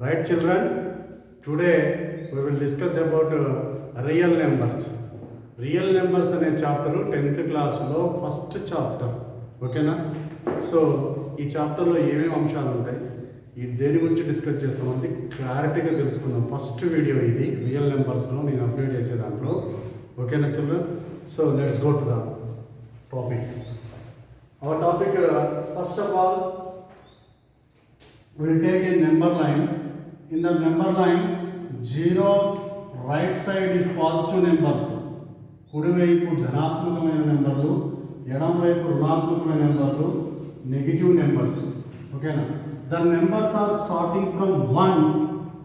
Right, children? Today we will discuss about real numbers. Real numbers అనే chapter 10th క్లాస్లో first chapter. ఓకేనా? So ఈ చాప్టర్లో ఏమేమి అంశాలు ఉంటాయి, ఈ దేని గురించి డిస్కస్ చేస్తామంటే క్లారిటీగా తెలుసుకుందాం. ఫస్ట్ వీడియో ఇది రియల్ నెంబర్స్లో నేను అప్డేట్ చేసే దాంట్లో. ఓకేనా children? So let's go to the topic. Our topic first of all we will take a number line. In the number line, 0 right side is positive numbers. కుడి వైపు ధనాత్మకమైన నెంబర్లు, ఎడమ వైపు రుణాత్మకమైన నెంబర్లు, నెగిటివ్ నెంబర్స్. ఓకేనా? The numbers are starting from 1.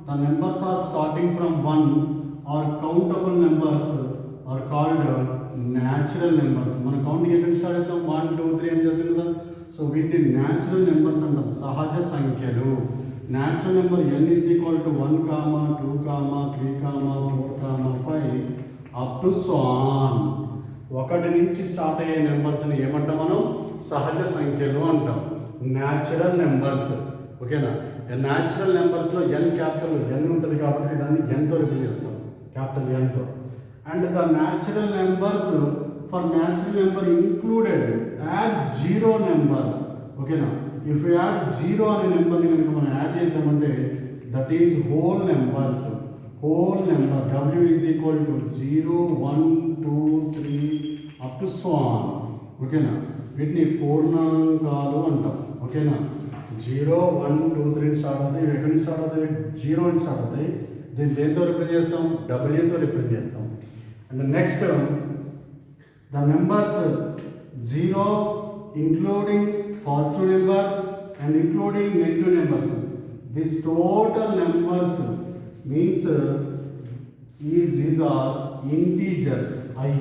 The numbers are starting from 1 or countable numbers are called natural numbers. మన counting ఎక్కడ start అవుతాం? 1 2 3 అని చేస్తాం కదా. సో వీటిని న్యాచురల్ నెంబర్స్ అంటాం, సహజ సంఖ్యలు. Natural number n is equal to 1, 2, 3, 4, 5 up to so on. ఒకటి నుంచి స్టార్ట్ అయ్యే నెంబర్స్ని ఏమంటాం మనం? సహజ సంఖ్యలు అంటాం, న్యాచురల్ నెంబర్స్. ఓకేనా? న్యాచురల్ నెంబర్స్లో n క్యాపిటల్ n ఉంటుంది కాబట్టి దాన్ని nతో రిప్రజెంట్ చేస్తాం, క్యాపిటల్ nతో. And the natural numbers for natural number included add zero number. ఓకేనా? ఇఫ్ యూ యాడ్ జీరో అనే నెంబర్ని కనుక మనం యాడ్ చేసామంటే that is whole numbers. Whole number w is equal to 0 1 2 3 up to so on. ఓకేనా? వీటిని పూర్ణాంకాలు అంటాం. ఓకేనా? 0 1 2 3 స్టార్ట్ అవుతాయి. ఎక్కడి నుంచి స్టార్ట్ అవుతాయి? 0 అని స్టార్ట్ అవుతాయి. దీన్ని దేంతో రిప్రజెంట్ చేస్తాం? wతో రిప్రజెంట్ చేస్తాం. And next the numbers 0 including positive numbers and including negative numbers. This total numbers means these are integers I.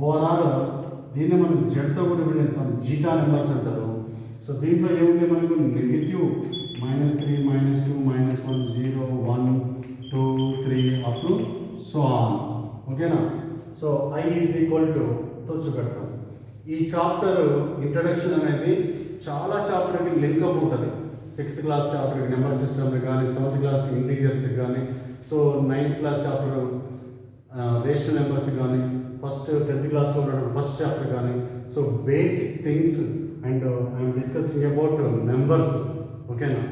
Overall దీన్ని మనం జెడ్తో కూడా విడేస్తాం, జీటా నెంబర్స్ అంటారు. సో దీంట్లో ఏముంది మనకు? Negative -3 -2 -1 0 1 2 3 up to so on. ఓకేనా? So I is equal to తో చూపెడతాం. ఈ చాప్టర్ ఇంట్రడక్షన్ అనేది చాలా చాప్టర్కి లింకప్ ఉంటుంది. 6th క్లాస్ చాప్టర్కి నెంబర్ సిస్టమ్కి కానీ, 7th క్లాస్ ఇంటీజర్స్కి కానీ, so 9th class chapter rational నెంబర్స్కి కానీ, 10th క్లాస్లో ఉన్నటువంటి ఫస్ట్ చాప్టర్ కానీ. So basic things and I'm discussing about numbers. ఓకేనా?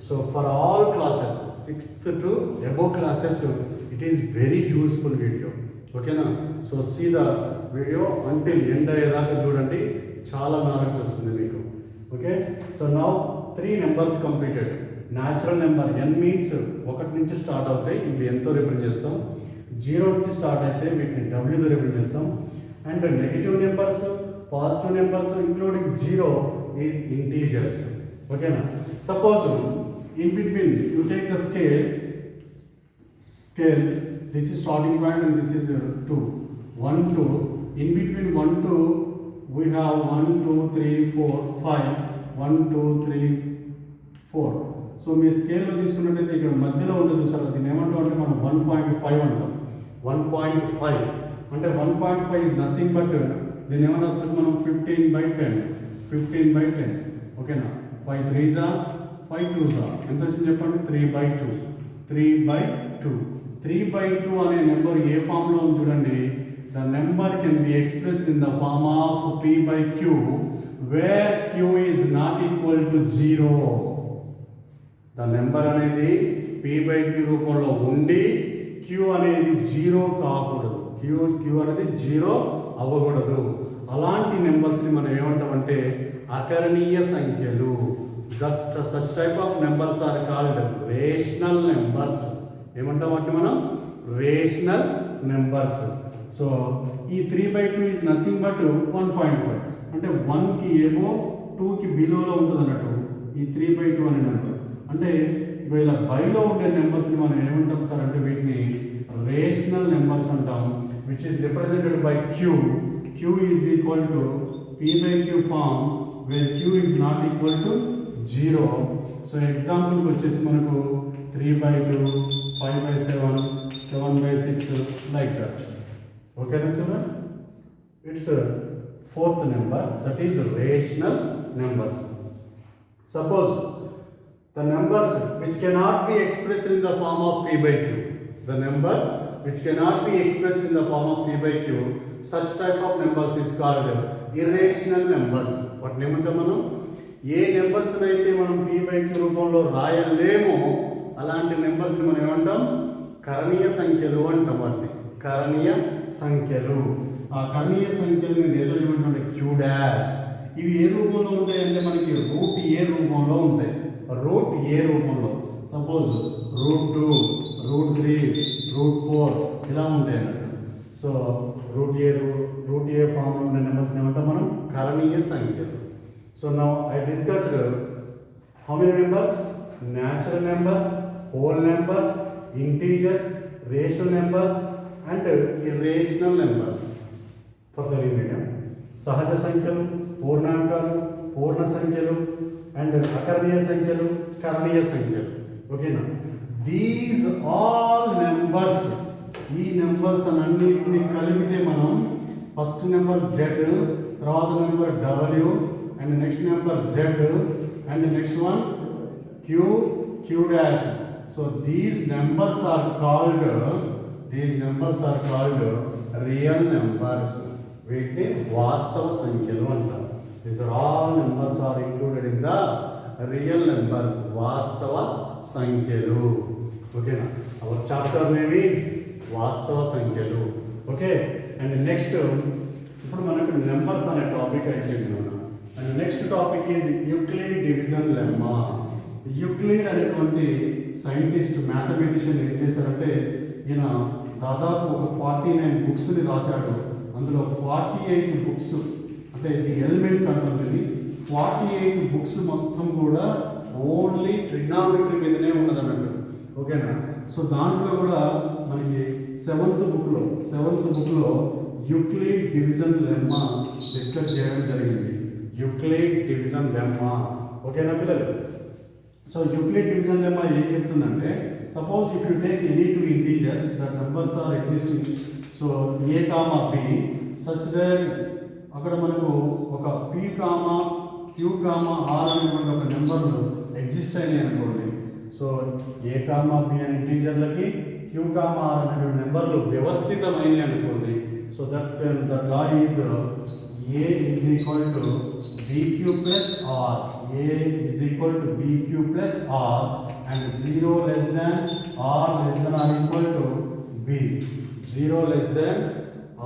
So for all classes 6th to above classes it is very useful video. ఓకేనా? So see the video until end అయ్యేదాకా చూడండి, చాలా నాలెడ్జ్ వస్తుంది మీకు. Okay? So now 3 numbers completed. Natural number n means 1 నుంచి start అవుతాయి, ఇవి ఎంతో రిప్రజెంట్ చేస్తాం. 0 నుంచి స్టార్ట్ అయితే వీటిని wతో రిప్రజెంట్ చేస్తాం. And negative numbers, positive numbers including 0 is integers. ఓకేనా? Suppose in between you take the scale. This is starting point and this is 2 1 2. In between 1 2 we have 1 2 3 4 5 1 2 3 4. So మీ స్కేల్లో తీసుకున్నట్టయితే ఇక్కడ మధ్యలో ఉంటే చూసారు, దీన్ని ఏమంటాం అంటే మనం 1.5 అంటాం. 1.5 అంటే 1.5 ఇస్ నథింగ్ బట్ దీన్ని ఏమన్నా వస్తుంది మనం 15/10. 15/10. ఓకేనా? 5 3s 5 2s ఎంత వచ్చింది చెప్పండి? 3/2. 3/2. 3/2 అనే నెంబర్ ఏ ఫామ్లో ఉంది చూడండి. The number can be expressed in the form of p/q where q is not equal to 0. The number అనేది p/q రూపంలో ఉండి q అనేది 0 కాకూడదు. q అనేది 0 అవ్వకూడదు. అలాంటి నెంబర్స్ని మనం ఏమంటామంటే అకరణీయ సంఖ్యలు. Such type of numbers are called rational numbers. ఏమంటాం అంటే మనం రేషనల్ నెంబర్స్. సో ఈ 3/2 ఈజ్ నథింగ్ బట్ 1.5 అంటే 1కి ఏమో 2కి బిలోలో ఉంటుంది అన్నట్టు ఈ 3/2 అనే నెంబర్. అంటే ఇలా బైలో ఉండే నెంబర్స్ని మనం ఏమంటాం సార్ అంటే వీటిని రేషనల్ నెంబర్స్ అంటాం, which is represented by q. q is equal to p/q form where q is not equal to 0. So ఎగ్జాంపుల్కి వచ్చేసి మనకు 3/2 5/7 7/6 like that. Okay children? It's a 4th number, that is rational numbers. Suppose the numbers which cannot be expressed in the form of p by q. The numbers which cannot be expressed in the form of p by q, such type of numbers is called irrational numbers. What name అంటాం మనం? ఏ numbers అయితే మనం p by q రూపంలో రాయలేమో అలాంటి numbers ని మనం ఏమంటాం? కరణీయ సంఖ్యలు అంటాం. వాటిని కరణీయ సంఖ్యలు. ఆ కరణీయ సంఖ్యలు ఏదో ఏమంటాం? q dash. ఇవి ఏ రూపంలో ఉంటాయంటే మనకి రూట్ ఏ రూపంలో ఉంటాయి. రూట్ ఏ రూపంలో, సపోజ్ రూట్ 2, రూట్ 3, రూట్ 4 ఇలా ఉంటాయి అన్నట్టు. సో రూట్ ఏ ఫామ్లో ఉన్న నెంబర్స్ ఏమంటాం మనం? కరణీయ సంఖ్యలు. So now I discussed how many numbers? Natural numbers, whole numbers, integers, rational numbers and irrational numbers. For the remaining సహజ సంఖ్యలు, పూర్ణాంకాలు, పూర్ణ సంఖ్యలు అండ్ అకరణీయ సంఖ్యలు, కరణీయ సంఖ్యలు. ఓకేనా? దీస్ ఆల్ నెంబర్స్, ఈ నెంబర్స్ అన్నిటిని కలిపితే మనం ఫస్ట్ నెంబర్ z, తర్వాత number w and next number z and next one q dash. So these numbers are called real numbers. వీటిని వాస్తవ సంఖ్యలు అంటారు. These are all numbers are included in the real numbers. వాస్తవ సంఖ్యలు. ఓకేనా? Hour chapter name is వాస్తవ సంఖ్యలు. Okay. And next ఇప్పుడు మనకు నెంబర్స్ అనే టాపిక్ అయిపోయింది. And next topic is Euclid division lemma. Euclid అనేటువంటి సైంటిస్ట్, మ్యాథమెటిషియన్ ఏం చేశారంటే ఈయన దాదాపు ఒక 49 బుక్స్ని రాశాడు. అందులో 48 బుక్స్ అంటే ది ఎలిమెంట్స్ అంటే 48 బుక్స్ మొత్తం కూడా ఓన్లీ ట్రిగ్నామెట్రీ మీదనే ఉన్నది అన్నట్టు. ఓకేనా? సో దాంట్లో కూడా మనకి సెవెంత్ బుక్లో యూక్లిడ్ డివిజన్ లెమ్మా డిస్కస్ చేయడం జరిగింది. Euclid division lemma. ఓకేనా పిల్లలు? సో యూక్లిడ్ డివిజన్ లెమ్మా ఏం చెప్తుందంటే, suppose if you take any two integers that numbers are existing, so a comma b such that అక్కడ మనకు ఒక p comma q comma r అనేటువంటి ఒక నెంబర్లు ఎగ్జిస్ట్ అయినాయి అనుకోండి. సో a కామా b అనే ఇంటీజర్లకి q కామా r అనేటువంటి నెంబర్లు వ్యవస్థితమైనవి అనుకోండి. So that law is a is equal to bq plus r. a is equal to bq plus r and 0 less than or less than or equal to b. 0 less than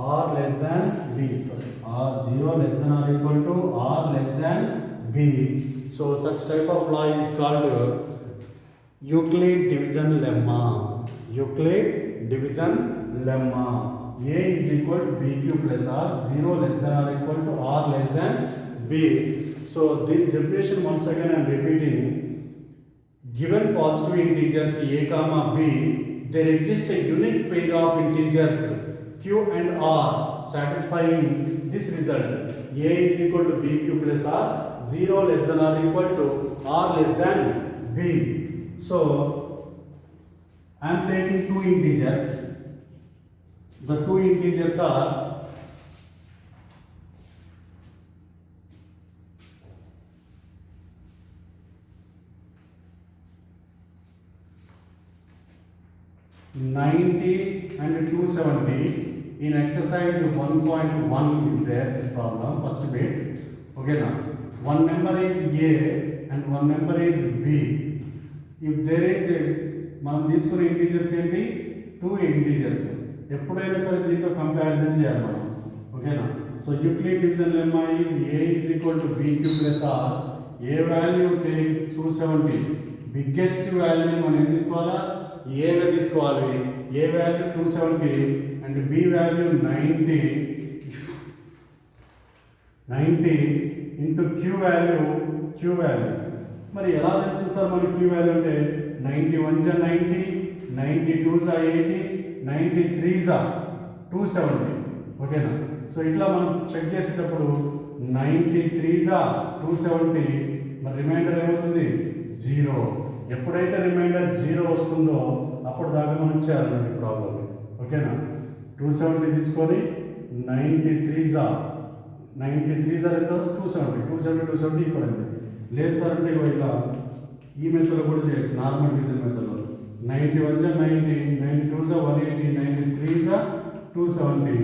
or less than b. Sorry, 0 less than or equal to or less than b. So such type of law is called Euclid division lemma. Euclid division lemma. A is equal to bq plus r. 0 less than or equal to or less than b. So this definition once again I am repeating. Given positive integers a comma b, there exists a unique pair of integers q and r satisfying this result. A is equal to bq plus r. 0 less than or equal to r less than b. So I am taking two integers. The two integers are 90 and 270. In exercise 1.1 is there this problem, first bit. Okay, now one number is a and one number is b. If there is a మనం తీసుకునే integers ఏంటి? 2 integers. ఎప్పుడైనా సరే దీంతో comparison చేయాలి మనం. ఓకేనా? So Euclid division lemma is a is equal to bq plus r. a value take 270. Biggest value మనం ఏం తీసుకోవాలా? ఏగా తీసుకోవాలి. A value 270 and b value 90 into q value మరి ఎలా తెలుసు సార్ మనకి క్యూ వాల్యూ అంటే 91 జా 90, 92 జా 80, 93 జా 270. ఓకేనా? సో ఇట్లా మనం చెక్ చేసేటప్పుడు 93 జా 270, మరి రిమైండర్ ఏమవుతుంది? 0. ఎప్పుడైతే రిమైండర్ 0 వస్తుందో అప్పుడు దాకా మనం చేయాలండి ప్రాబ్లం. ఓకేనా? 270 తీసుకొని 93 జా ఎంత? 270 270 ఇక్కడ ఉంది. లేదు సార్ అంటే ఇలా ఈ మెథడ్లో కూడా చేయొచ్చు, నార్మల్ డివిజన్ మెథడ్లో. 91 జా 90, 92 జా 180, 93 జా 270.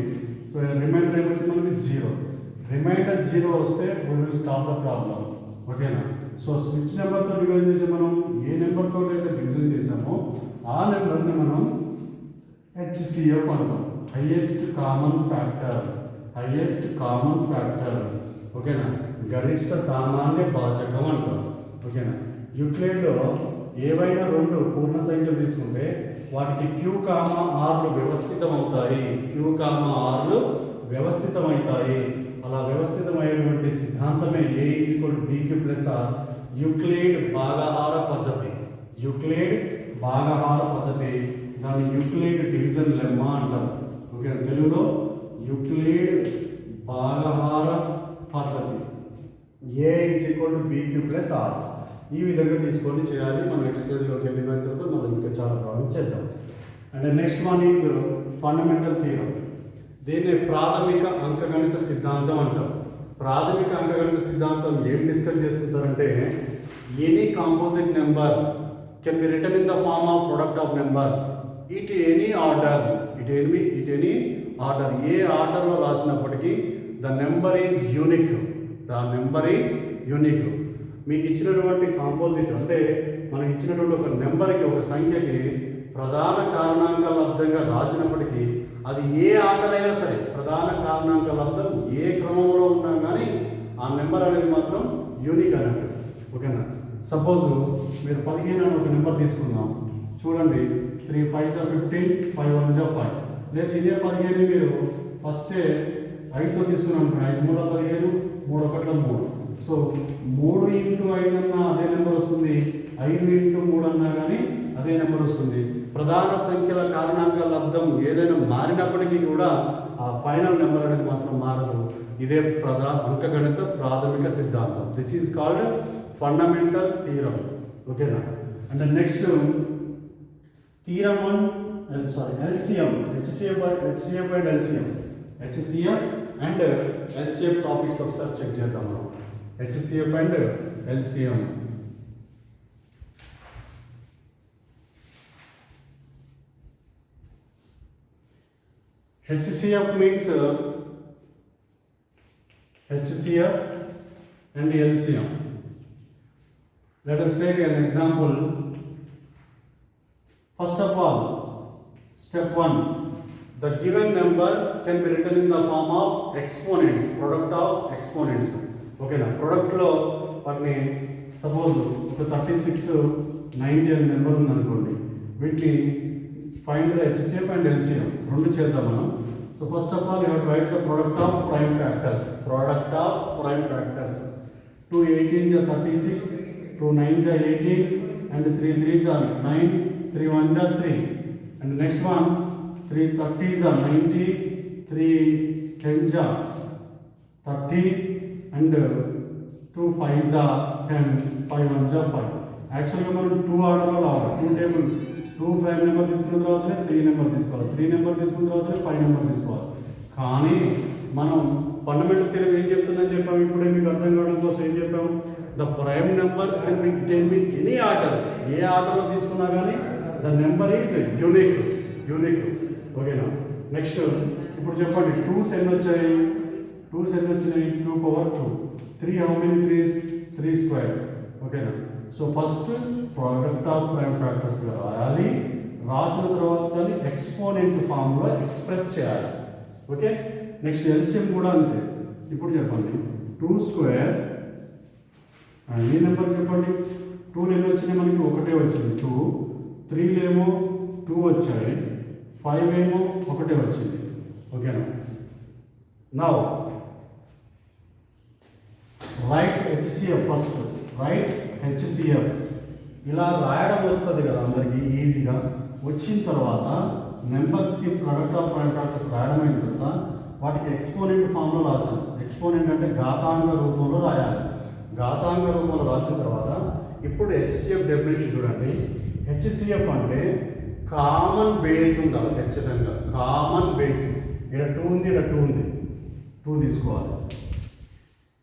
సో రిమైండర్ ఏమొచ్చింది మనకి 0. రిమైండర్ 0 వస్తే we will stop the problem. ఓకేనా? సో స్విచ్ నెంబర్తో డివిజన్ చేసి మనం ఏ నెంబర్తో అయితే డివిజన్ చేసామో ఆ నెంబర్ని మనం HCF అంటాం, highest common factor. Highest common factor. ఓకేనా? గరిష్ట సామాన్య భాజకం అంటాం. ఓకేనా? యూక్లిడ్లో ఏవైనా రెండు పూర్ణ సంఖ్యలు తీసుకుంటే వాటికి Q, Rలు వ్యవస్థితం అవుతాయి. Q, Rలు వ్యవస్థితమవుతాయి. అలా వ్యవస్థితమైనటువంటి సిద్ధాంతమే A = BQ + R. యూక్లిడ్ భాగహార పద్ధతి. యూక్లిడ్ భాగహార పద్ధతి, దాన్ని యూక్లిడ్ డివిజన్ లెమ్మా అంటారు. ఓకేనా? తెలుగులో యూక్లిడ్ భాగహార పద్ధతి. A = BQ + R. ఈ విధంగా తీసుకొని చేయాలి. మనం ఎక్సర్సైజ్లోకి వెళ్ళిన తర్వాత మనం ఇంకా చాలా ప్రాబ్లమ్స్ చేద్దాం. And next one is fundamental theorem. దీన్ని ప్రాథమిక అంకగణిత సిద్ధాంతం అంటాం. ప్రాథమిక అంకగణిత సిద్ధాంతం ఏం డిస్కస్ చేస్తుంటారంటే, any composite number can be written in the form of product of number it any order. It any order. ఏ ఆర్డర్లో రాసినప్పటికీ the number is unique. The number is unique. మీకు ఇచ్చినటువంటి కాంపోజిట్ అంటే మనకి ఇచ్చినటువంటి ఒక నెంబర్కి, ఒక సంఖ్యకి ప్రధాన కారణాంక లబ్ధంగా రాసినప్పటికీ అది ఏ ఆర్డర్ అయినా సరే, ప్రధాన కారణాంక లబ్ధం ఏ క్రమంలో ఉన్నా కానీ ఆ నెంబర్ అనేది మాత్రం యూనిక్ అన్నట్టు. ఓకేనా? సపోజ్ మీరు 15 అని ఒక నెంబర్ తీసుకుందాం. చూడండి, 3 5 జా 15, 5 1 జా 5. లేదా ఇదే 15 మీరు ఫస్టే 5తో తీసుకున్నాం. 5 3 15, 3 1 3. సో 3 × 5 అన్నా అదే నెంబర్ వస్తుంది, 5 × 3 అన్నా కానీ అదే నెంబర్ వస్తుంది. ప్రధాన సంఖ్యల కారణాంక లబ్ధం ఏదైనా మారినప్పటికీ కూడా ఆ ఫైనల్ నెంబర్ అనేది మాత్రం మారదు. ఇదే అంకగణిత ప్రాథమిక సిద్ధాంతం. This is called fundamental theorem. ఓకేనా? And next theorem one, LCM, HCF and LCM. HCF and LCM topics ఒకసారి చెక్ చేద్దాం మనం. HCF and LCM. HCF means HCF and LCM. Let us take an example. First of all, step 1. The given number can be written in the form of exponents, product of exponents. ఓకేనా? ప్రొడక్ట్లో వాటిని suppose ఒక 36, 90 అనే number ఉందనుకోండి. వీటిని find the HCF and LCM రెండు చేద్దాం మనం. So first of all you have to right the product of prime factors. Product of prime factors. 2 18 జా 36, 2 9 జా 18, and 3 3 జా 9, 3 1 జా 3. And next one, 3 30 జా 90, 3 10 జా 30, and 2 5 జా 10, 5 1 జా 5. యాక్చువల్గా మనం 2 ఆర్డర్లో రావాలి. 2 టేబుల్ 2 ప్రైమ్ నెంబర్ తీసుకున్న తర్వాతనే 3 నెంబర్ తీసుకోవాలి, 3 నెంబర్ తీసుకున్న తర్వాతనే 5 నెంబర్ తీసుకోవాలి. కానీ మనం ఫండమెంటల్ థియరీ ఏం చెప్తుందని చెప్పాము, ఇప్పుడే మీకు అర్థం కావడం కోసం ఏం చెప్పాము, the prime numbers can be any order. ఏ ఆర్డర్లో తీసుకున్నా కానీ ద నెంబర్ ఈజ్ యూనిక్. ఓకేనా? నెక్స్ట్ ఇప్పుడు చెప్పండి, 2s ఎన్ని వచ్చాయి? 2s ఎన్ని వచ్చినాయి? 2 power 2. 3 how many 3s? 3 square. ఓకేనా? So first product of prime factors రాయాలి. రాసిన తర్వాత ఎక్స్పోనెంట్ ఫామ్లో ఎక్స్ప్రెస్ చేయాలి. ఓకే? నెక్స్ట్ ఎల్సిఎం కూడా అంతే. ఇప్పుడు చెప్పండి, 2 square, ఈ నెంబర్ చెప్పండి. 2 ఎన్ని వచ్చినాయి మనకి? ఒకటే వచ్చింది 2. 3 ఏమో 2 వచ్చాయి, 5 ఏమో ఒకటే వచ్చింది. ఓకేనా? Now right HCF first. Right HCF. ఇలా రాయడం వస్తుంది కదా అందరికి ఈజీగా. వచ్చిన తర్వాత నెంబర్స్కి ప్రొడక్ట్ ఆఫ్ ప్రైమ్ ఫ్యాక్టర్స్ రాయడం అయిన తర్వాత వాటికి ఎక్స్పోనెంట్ ఫామ్లో రాసాం. ఎక్స్పోనెంట్ అంటే ఘాతాంక రూపంలో రాయాలి. ఘాతాంక రూపంలో రాసిన తర్వాత ఇప్పుడు HCF డెఫినేషన్ చూడండి. HCF అంటే కామన్ బేస్ ఉండాలి ఖచ్చితంగా. Common base. ఇక్కడ 2 ఉంది, ఇక్కడ 2 ఉంది, 2 తీసుకోవాలి.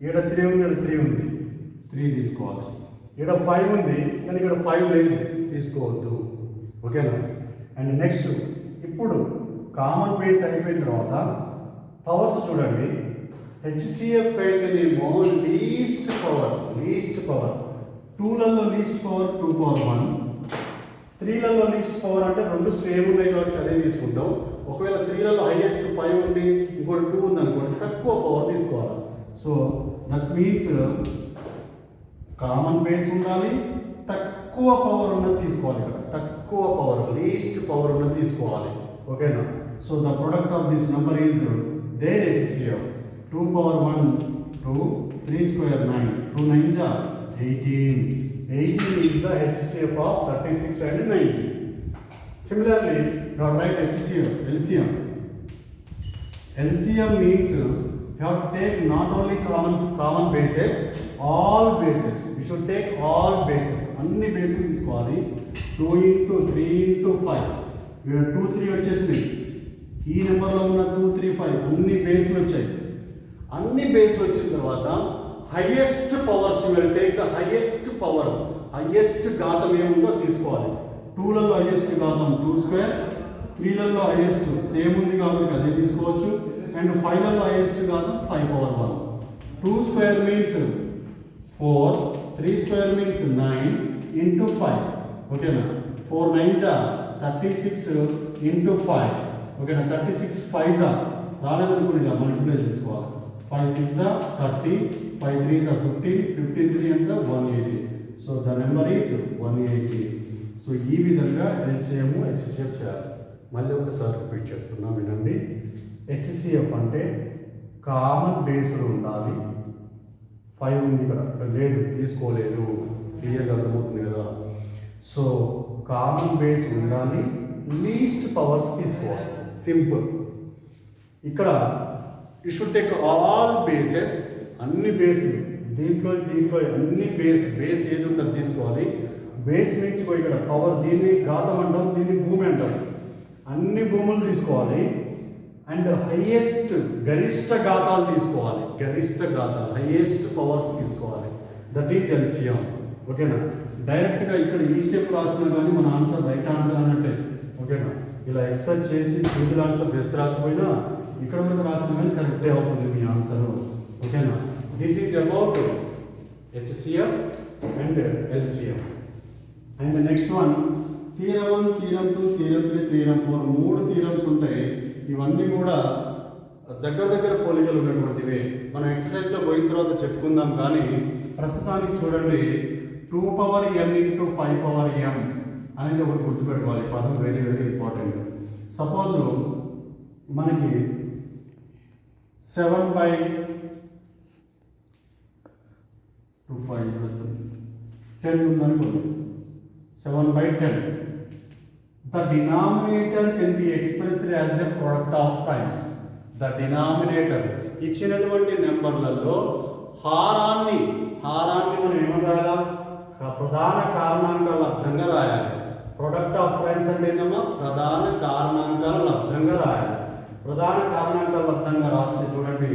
ఇక్కడ 3 ఉంది, ఇక్కడ 3 ఉంది, 3 తీసుకోవాలి. ఇక్కడ 5 ఉంది కానీ ఇక్కడ 5 లేదు, తీసుకోవద్దు. ఓకేనా? అండ్ నెక్స్ట్ ఇప్పుడు కామన్ బేస్ అయిపోయిన తర్వాత పవర్స్ చూడండి. హెచ్సిఎఫ్ అయితేనేమో లీస్ట్ పవర్ 2లలో లీస్ట్ పవర్ 2^1, 3లలో లీస్ట్ పవర్ అంటే రెండు సేమ్ ఉన్నాయి కాబట్టి అదే తీసుకుంటాం. ఒకవేళ 3లలో హైయెస్ట్ 5 ఉండి ఇంకోటి 2 ఉంది అనుకోండి, తక్కువ పవర్ తీసుకోవాలి. So that means common base ఉండాలి, తక్కువ పవర్ ఉన్నది తీసుకోవాలి. ఇక్కడ తక్కువ పవర్ లీస్ట్ పవర్ ఉన్నది తీసుకోవాలి. ఓకేనా? So the product of this number is there HCF 2^1 2 3 square 9 2 9s are 18. 18 is the HCF of 36 and 90. Similarly, now write HCF, LCM. LCM means you have to take not only common bases, all bases. You should take all bases. అన్ని bases తీసుకోవాలి. 2 into 3 into 5. ఇక్కడ 2 3 వచ్చేసింది. ఈ నెంబర్లో ఉన్న 2 3 5 అన్ని బేస్లు వచ్చాయి. అన్ని బేస్లు వచ్చిన తర్వాత highest powers will take the highest power. Highest ఘాతం ఏముందో తీసుకోవాలి. 2లలో హైయెస్ట్ ఘాతం 2 square, 3లలో హైయెస్ట్ సేమ్ ఉంది కాబట్టి అదే తీసుకోవచ్చు. అండ్ 5లలో హైయెస్ట్ ఘాతం 5^1. 2 square means 4, 3 square means 9 into 5. ఓకేనా? 4 9s are 36 into 5. ఓకేనా? 36 5s are రాలేదనుకోండి, ఇలా మల్టిప్లై చేసుకోవాలి. 5 6s are 30, 5 3s are 15, 53 అంతా 180. So the number is 180. So ఈ విధంగా ఎల్సిఎం హెచ్సిఎఫ్ చేయాలి. మళ్ళీ ఒకసారి రిపీట్ చేస్తున్నాం వినండి. హెచ్సిఎఫ్ అంటే కామన్ బేస్లో ఉండాలి. 5 ఉంది ఇక్కడ లేదు, తీసుకోలేదు, క్లియర్గా అర్థమవుతుంది కదా. సో కామన్ బేస్ ఉండాలి, లీస్ట్ పవర్స్ తీసుకోవాలి. సింపుల్. ఇక్కడ you should take all bases, అన్ని బేస్లు దీంట్లో అన్ని బేస్ ఏది ఉంటుంది తీసుకోవాలి. బేస్ మీన్స్ ఇక్కడ పవర్, దీన్ని ఘాతం అంటాం, దీన్ని భూమి అంటాం. అన్ని భూములు తీసుకోవాలి. అండ్ హైయెస్ట్ గరిష్ట ఘాతాలు తీసుకోవాలి. గరిష్ట ఘాతాలు హైయెస్ట్ పవర్స్ తీసుకోవాలి. That is LCM. ఓకేనా? డైరెక్ట్గా ఇక్కడ ఈ స్టెప్ రాసినా కానీ మన ఆన్సర్ రైట్ ఆన్సర్ అన్నట్టే. ఓకేనా? ఇలా ఎక్స్పెక్ట్ చేసి సింగిల్ ఆన్సర్ తీసుకురాకపోయినా ఇక్కడ వరకు రాసిన కానీ కరెక్టే అవుతుంది మీ ఆన్సర్. ఓకేనా? This is about HCF and LCM. And next one theorem 1, theorem 2, theorem 3, theorem 4 3 theorems ఉంటాయి. ఇవన్నీ కూడా దగ్గర పోలికలు ఉన్నటువంటివి. మనం ఎక్సర్సైజ్లో పోయిన తర్వాత చెప్పుకుందాం. కానీ ప్రస్తుతానికి చూడండి, 2^n into 5^m అనేది ఒకటి గుర్తుపెట్టుకోవాలి. పదం వెరీ ఇంపార్టెంట్. సపోజ్ మనకి 7/10 ఉందనుకోండి. 7/10. The denominator can be expressed as a product of primes. The denominator ఇచ్చినటువంటి నెంబర్లలో హారాన్ని మనం ఏమని రాయాలి? ప్రధాన కారణాంకాల లబ్ధంగా రాయాలి. ప్రొడక్ట్ ఆఫ్ ప్రైమ్స్ అంటే ఏంటమ్మా? ప్రధాన కారణాంకాల లబ్ధంగా రాయాలి. ప్రధాన కారణాంకాల లబ్ధంగా రాస్తే చూడండి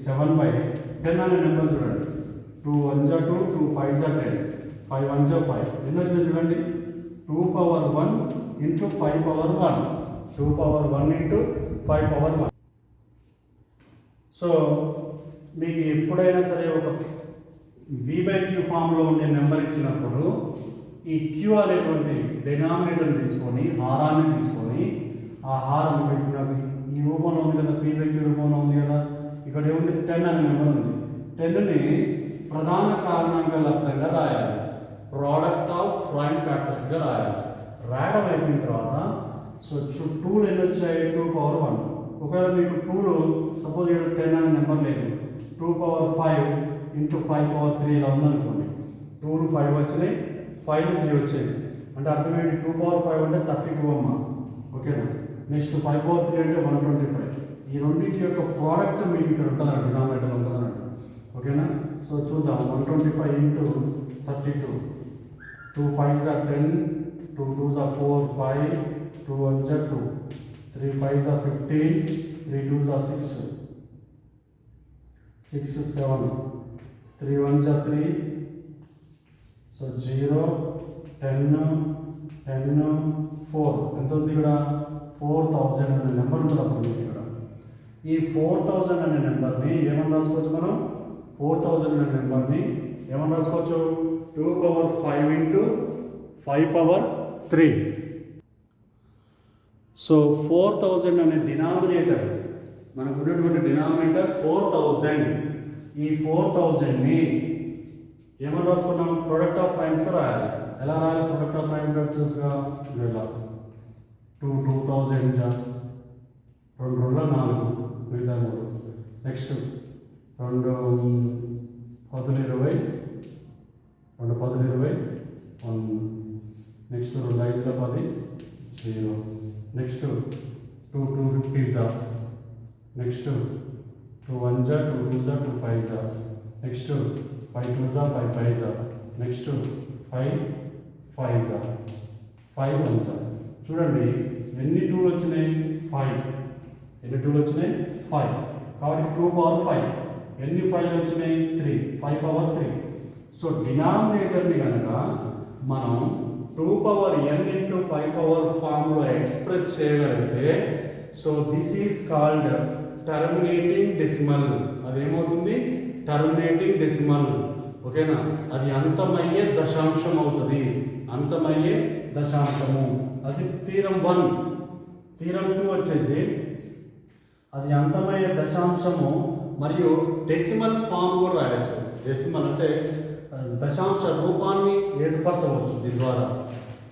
7/10 అనే నెంబర్ చూడండి. 2 1s are 2, 2 5s are 10, 5 1s are 5. ఎన్ని వచ్చింది చూడండి? 2^1 into 5^1. 2^1 into 5^1. సో మీకు ఎప్పుడైనా సరే ఒక V/Q ఫామ్లో ఉండే నెంబర్ ఇచ్చినప్పుడు ఈ Q అనేటువంటి డినామినేటర్ తీసుకొని, హారాన్ని తీసుకొని, ఆ హారం ఈ రూపంలో ఉంది కదా, P/Q రూపంలో ఉంది కదా. ఇక్కడ ఏముంది? 10 అనే నెంబర్ ఉంది. 10ని ప్రధాన కారణాంకాల లబ్ధంగా రాయాలి. ప్రోడక్ట్ ఆఫ్ ప్రైమ్ ఫ్యాక్టర్స్గా రాయాలి. రాయడం అయిపోయిన తర్వాత సో 2లు ఎన్ని వచ్చాయి? 2^1. ఒకవేళ మీకు 2లో సపోజ్ ఇక్కడ 10 అనే నెంబర్ లేదు, 2^5 into 5^3 ఇలా ఉందనుకోండి. 2లు 5 వచ్చినాయి, 5లు 3 వచ్చాయి. అంటే అర్థం ఏంటి? 2^5 అంటే 32 అమ్మ. ఓకేనా? నెక్స్ట్ 5^3 అంటే 125. ఈ రెండింటి యొక్క ప్రోడక్ట్ మీకు ఇక్కడ ఉంటుందండి, డినామినేటర్ ఉంటుందన్నట్టు. ఓకేనా? సో చూద్దాం. 125 into 32. 2 5s are 10, 2 2s are 4 5, 2 1s are 2, 3 5s are 15, 3 2s are 6, 6 7, 3 1s are 3, so 0 10 10 4 ఎంత ఉంది ఇక్కడ 4000 అనే నెంబర్ ఉంటుంది అప్పుడు ఇక్కడ ఈ 4000 అనే నెంబర్ని ఏమని రాసుకోవచ్చు మనం 4000 అనే నెంబర్ని ఏమని రాసుకోవచ్చు 2 పవర్ 5 ఇంటూ 5 పవర్ 3. సో 4000 అనే డినామినేటర్ మనకు ఉన్నటువంటి డినామినేటర్ 4000. ఈ 4000ని ఏమని రాసుకున్నాం ప్రొడక్ట్ ఆఫ్ ప్రైమ్స్గా రాయాలి. ఎలా రాయాలి ప్రొడక్ట్ ఆఫ్ ప్రైమ్ ఫ్యాక్టర్స్గా ఇలా 2000 2 2 4 మిగతా 3 next 2 10 20 2 10 20 1 next 2 5 10 0 next 2 250 next 2 1 2 2 2 5 next 5 2 5 5 next 5 5 5 1 చూడండి ఎన్ని 2లు వచ్చినాయి 5 ఎన్ని 2లు వచ్చినాయి 5 కాబట్టి 2 పవర్ 5 ఎన్ని 5లు వచ్చినాయి 3 5 పవర్ 3. సో డినామినేటర్ని కనుక మనం 2 పవర్ n ఇంటూ 5 పవర్ ఫామ్లో ఎక్స్ప్రెస్ చేయగలిగితే so this is called terminating decimal. అదేమవుతుంది టర్మినేటింగ్ డెసిమల్. ఓకేనా అది అంతమయ్యే దశాంశం అవుతుంది. అంతమయ్యే దశాంశము అది థీరం 1. థీరం 2 వచ్చేసి అది అంతమయ్యే దశాంశము మరియు డెసిమల్ ఫామ్ కూడా రాయవచ్చు. డెసిమల్ అంటే దశాంశ రూపాన్ని ఏర్పరచవచ్చు దీని ద్వారా.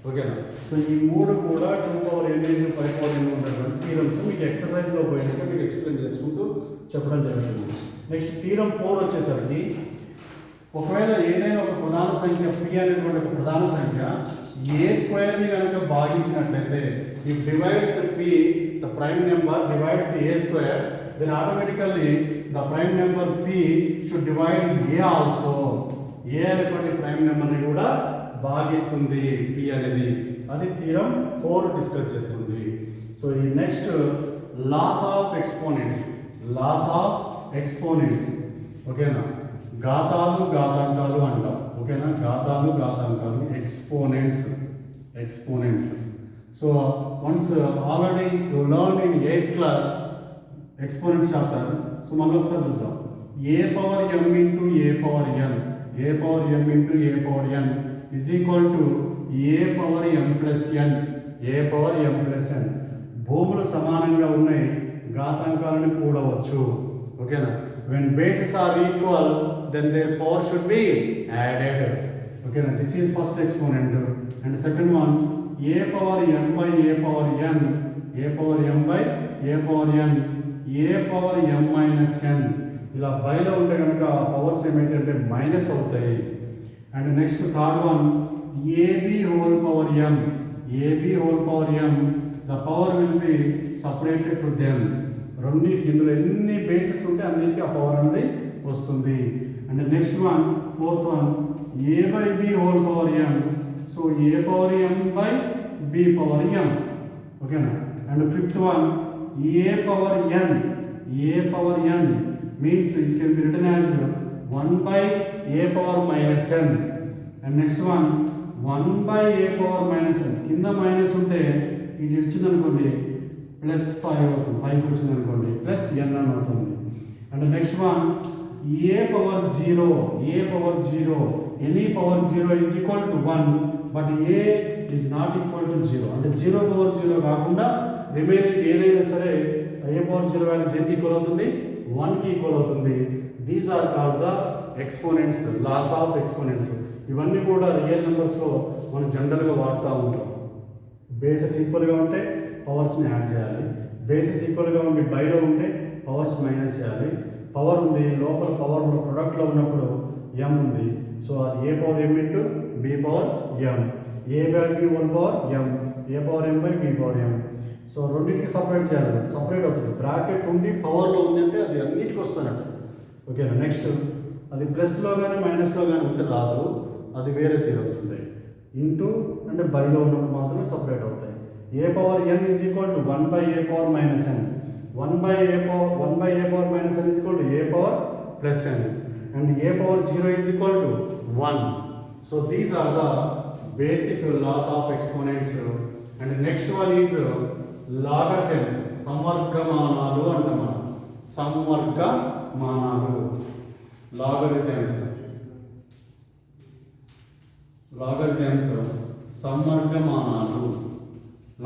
ఓకేనా సో ఈ 3 కూడా 2 power n into 5 power n ఉన్నటువంటి థీరమ్స్ మీకు ఎక్సర్సైజ్లో పోయినాక మీకు ఎక్స్ప్లెయిన్ చేసుకుంటూ చెప్పడం జరుగుతుంది. నెక్స్ట్ థీరం 4 వచ్చేసరికి ఒకవేళ ఏదైనా ఒక ప్రధాన సంఖ్య p అనేటువంటి ఒక ప్రధాన సంఖ్య ఏ స్క్వేర్ని కనుక భాగించినట్లయితే if divides p the prime number divides a square then automatically the prime number p should divide a also. A అనేటువంటి ప్రైమ్ నెంబర్ని కూడా భాగిస్తుంది p అనేది. అది థీరం 4 డిస్కస్ చేస్తుంది. సో ఈ next laws of exponents. Laws of exponents ఓకేనా ఘాతాలు ఘాతాంకాలు అంటాం. ఓకేనా ఘాతాలు ఘాతాంకాలు exponents. Exponents so once already you learn in 8th class exponent chapter. So మళ్ళీ ఒకసారి చూద్దాం. ఏ power m into a power n a power m into a power n is equal to a power m plus n a power m plus n. భూములు సమానంగా ఉన్నాయి ఘాతాంకాలను కూడవచ్చు. ఓకేనా when bases are equal then their power should be added. Okay, this is first exponent. And second one a power m by a power n a power m by a power n a power m minus n. ఇలా బైలో ఉంటే కనుక powers ఏమిటంటే minus అవుతాయి. And next third one ab whole power m ab whole power m the power will be separated to them. రెండింటికి ఇందులో ఎన్ని bases ఉంటే అన్నిటికీ ఆ పవర్ అనేది వస్తుంది. And next one fourth one a by b whole power m so a power m by b power m. ఓకేనా and fifth one a power n a power n means it can be written as 1 by a power minus n. And next one 1 by a power minus n. కింద minus ఉంటే ఇది ఇచ్చింది అనుకోండి plus 5 అవుతుంది. 5 వచ్చింది అనుకోండి plus n అని అవుతుంది. And next one a power 0 a power 0 any power 0 is equal to 1 but a is not equal to 0. అంటే 0 పవర్ 0 కాకుండా రిమైనింగ్ ఏదైనా సరే ఏ పవర్ 0 వాల్యూ దేనికి ఈక్వల్ అవుతుంది 1కి ఈక్వల్ అవుతుంది. These are called the exponents. Laws of exponents. ఇవన్నీ కూడా రియల్ నెంబర్స్లో మనం జనరల్గా వాడుతూ ఉంటాం. బేసెస్ ఈక్వల్గా ఉంటే పవర్స్ని యాడ్ చేయాలి. బేసెస్ ఈక్వల్గా ఉండి బైలో ఉంటే పవర్స్ మైనస్ చేయాలి. పవర్ ఉంది లోపల పవర్ ప్రొడక్ట్లో ఉన్నప్పుడు m ఉంది. సో అది a power m into b power m a by b whole power m a power m by b power m. So రెండింటికి సపరేట్ చేయాలి. సపరేట్ అవుతుంది. బ్రాకెట్ ఉండి పవర్లో ఉందంటే అది అన్నిటికి వస్తున్నట్టు. ఓకేనా నెక్స్ట్ అది ప్లస్లో కానీ మైనస్లో కానీ ఉంటే రాదు. అది వేరే తీరొచ్చు ఉంటాయి. ఇంటూ అంటే బైలో ఉన్నప్పుడు మాత్రమే సపరేట్ అవుతాయి. A power n is equal to 1 by a power minus n 1 by a power minus n is equal to a power plus n. And a power 0 is equal to 1. So these are the basic laws of exponents. And the next one is logarithms. Samvargamanalu antamana. Samvargamanalu. Logarithms. Logarithms. Samvargamanalu.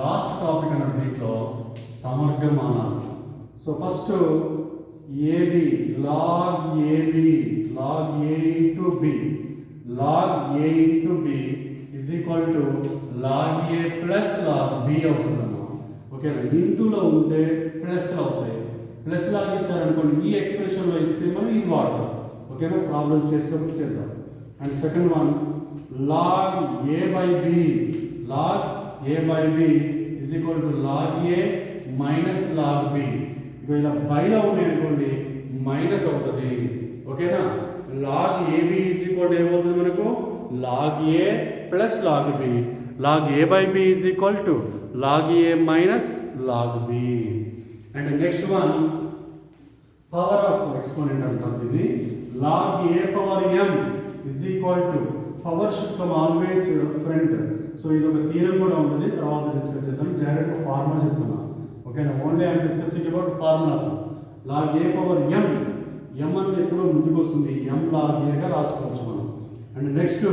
Last topic అన్నట్టు దీంట్లో సమవర్గమానాలు. So first AB log AB log A into B log A into B is equal to log A plus log B అవుతుందమ్మా. ఓకేనా, ఇంటూలో ఉంటే plus అవుతాయి. Plus లాగా ఇచ్చారనుకోండి, ఈ ఎక్స్ప్రెషన్లో ఇస్తే మనం ఇది వాడతాం. ఓకేనా, ప్రాబ్లం చేసినప్పుడు చేద్దాం. And second one log A by B log A by B is equal to log A minus log B. ఇక ఇలా బైలో ఉన్నాయి అనుకోండి, మైనస్ అవుతుంది. ఓకేనా, log AB is equal to ఏమవుతుంది మనకు log A plus log B. log A by B is equal to log A minus log B. And next one power of exponent అంటాం దీన్ని. log A power m is equal to power should come always front. So ఇది ఒక theorem కూడా ఉంటుంది, తర్వాత discuss చేద్దాం. Direct formula చెప్తున్నా. ఓకేనా, only I'm discussing about formulas. log A power m, m అనేది ఎప్పుడూ ముందుకు వస్తుంది, m log A గా రాసుకోవచ్చు మనం. And next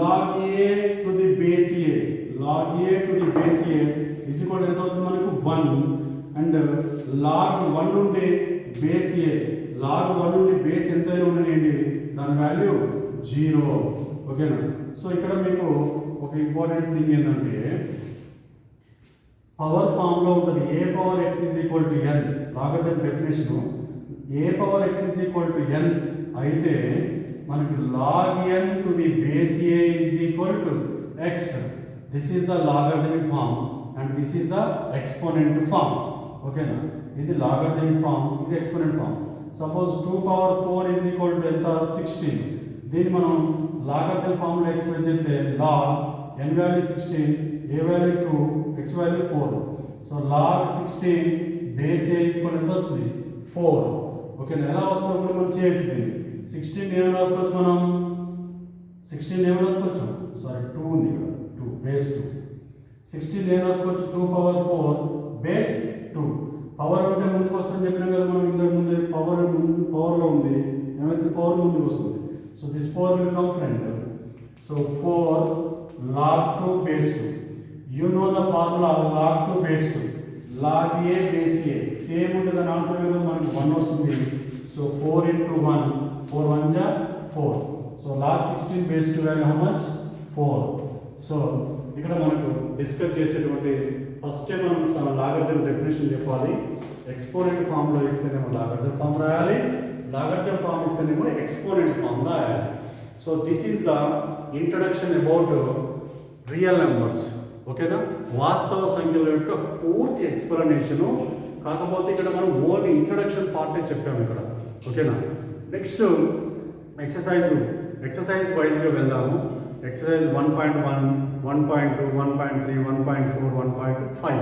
log A to the base A log A to the base A is equal ఎంత అవుతుంది మనకు 1. అండ్ log 1 నుండి బేస్ A log 1 నుండి బేస్ ఎంతైనా ఉండనియండి, దాని వాల్యూ 0. ఓకేనా, సో ఇక్కడ మీకు ఒక ఇంపార్టెంట్ థింగ్ ఏంటంటే పవర్ ఫామ్లో ఉంటుంది a power x is equal to n. Logarithm definition a power x is equal to n అయితే మనకి log n to the base a is equal to x. This is the logarithmic form and this is the exponent form. ఓకేనా, ఇది logarithmic form, ఇది exponent form. Suppose 2 power 4 is equal to ఎంత 16. దీన్ని మనం logarithm ఫామ్లో express చేస్తే log n value 16, a value 2, x value 4. So log 16 base a equal ఎంత వస్తుంది 4. ఓకేనా, ఎలా వస్తుందో కూడా మనం చేయొచ్చు. దీన్ని 16 ఏమైనా రాసుకోవచ్చు మనం, 16 ఏమైనా రాసుకోవచ్చు, సారీ 2 ఉంది ఇక్కడ, 2 బేస్ 2. 16 ఏమైనా రాసుకోవచ్చు 2 పవర్ 4 బేస్ 2. పవర్ ఉంటే ముందుకు వస్తుందని చెప్పినాం కదా మనం ఇంతకు ముందు. పవర్లో ఉంది, ఏమైతే పవర్ ముందుకు వస్తుంది. So this 4 will come front. So 4 log 2 base 2. You know the formula log 2 base 2. Log A base A. Same ఉంటుంది, దాని ఆన్సర్ ఏమో మనకి 1 వస్తుంది. So 4 into 1, 4 1 ja 4. So log 16 base 2 value how much 4. So ఇక్కడ మనకు discuss చేసేటువంటి first మనం logarithm definition చెప్పాలి. ఎక్స్పోనెంట్ ఫామ్లో ఇస్తేనేమో లాగరిథం ఫామ్ రాయాలి, లాగరిథం ఫామ్ ఇస్తేనేమో ఎక్స్పోనెంట్ ఫామ్ రాయాలి. So this is the introduction about real numbers. ఓకేనా, వాస్తవ సంఖ్యల యొక్క పూర్తి ఎక్స్ప్లెనేషను. కాకపోతే ఇక్కడ మనం ఓన్లీ ఇంట్రడక్షన్ పార్టే చెప్పాము ఇక్కడ. ఓకేనా, నెక్స్ట్ ఎక్సర్సైజ్ వైజ్గా వెళ్దాము. ఎక్సర్సైజ్ 1.1, 1.2, 1.3, 1.4, 1.5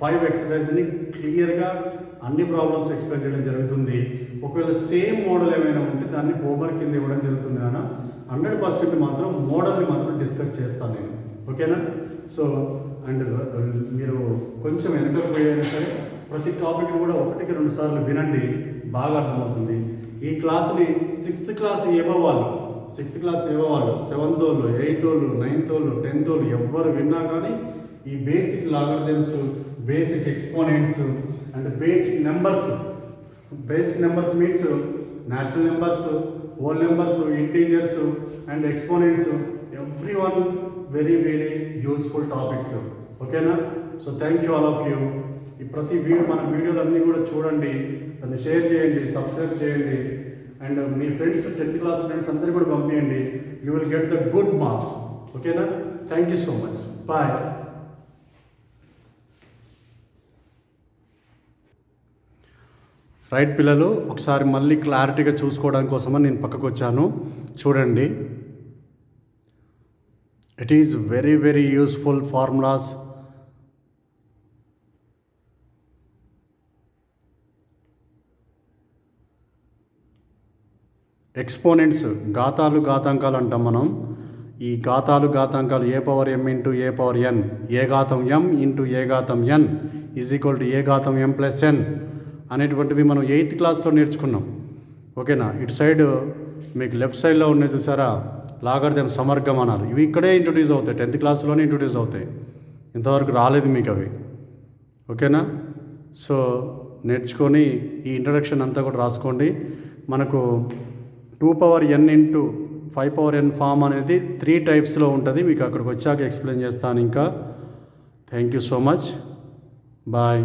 5 ఎక్సర్సైజ్ని క్లియర్గా అన్ని ప్రాబ్లమ్స్ ఎక్స్ప్లెయిన్ చేయడం జరుగుతుంది. ఒకవేళ సేమ్ మోడల్ ఏమైనా ఉంటే దాన్ని హోంవర్క్ కింద ఇవ్వడం జరుగుతుంది. నాన్న 100% మాత్రం మోడల్ని మాత్రం డిస్కస్ చేస్తాను నేను. ఓకేనా, సో అండ్ మీరు కొంచెం వెనకకు పోయినా సరే ప్రతి టాపిక్ని కూడా 1కి 2 సార్లు వినండి, బాగా అర్థమవుతుంది. ఈ క్లాస్ని 6th క్లాస్ ఏమవ్వాలి, 6th క్లాస్ ఏమవ్వాలి, 7th వాళ్ళు, 8th వాళ్ళు, 9th వాళ్ళు, 10th వాళ్ళు ఎవ్వరు విన్నా కానీ ఈ basic logarithms, basic exponents and basic numbers. Basic numbers means natural numbers, whole numbers, integers and exponents, every one very very useful topics. ఓకేనా, so thank you all of you. ఈ ప్రతి మన వీడియోలన్నీ కూడా చూడండి, దాన్ని షేర్ చేయండి, సబ్స్క్రైబ్ చేయండి అండ్ మీ ఫ్రెండ్స్ 10th క్లాస్ ఫ్రెండ్స్ అందరూ కూడా పంపించండి. You will get the good marks. ఓకేనా, thank you so much, bye. Right పిల్లలు, ఒకసారి మళ్ళీ క్లారిటీగా చూసుకోవడం కోసమని నేను పక్కకు వచ్చాను. చూడండి, it is very very useful formulas. Exponents, ఘాతాలు ఘాతాంకాలు అంటాం మనం. ఈ ఘాతాలు ఘాతాంకాలు a power m into a power n, a ఘాతం ఎం ఇంటూ ఏ ఘాతం n is equal to a ఘాతం ఎం ప్లస్ ఎన్ అనేటువంటివి మనం 8th క్లాస్లో నేర్చుకున్నాం. ఓకేనా. ఇటు సైడ్ మీకు లెఫ్ట్ సైడ్లో ఉన్నాయి చూసారా, లాగర్థం సమర్గమనాలు, ఇవి ఇక్కడే ఇంట్రొడ్యూస్ అవుతాయి, 10th క్లాస్లోనే ఇంట్రొడ్యూస్ అవుతాయి. ఇంతవరకు రాలేదు మీకు అవి. ఓకేనా. సో నేర్చుకొని ఈ ఇంట్రడక్షన్ అంతా కూడా రాసుకోండి. మనకు 2n ఇంటూ 5n ఫామ్ అనేది 3 టైప్స్లో ఉంటుంది. మీకు అక్కడికి వచ్చాక ఎక్స్ప్లెయిన్ చేస్తాను. ఇంకా thank you so much. Bye.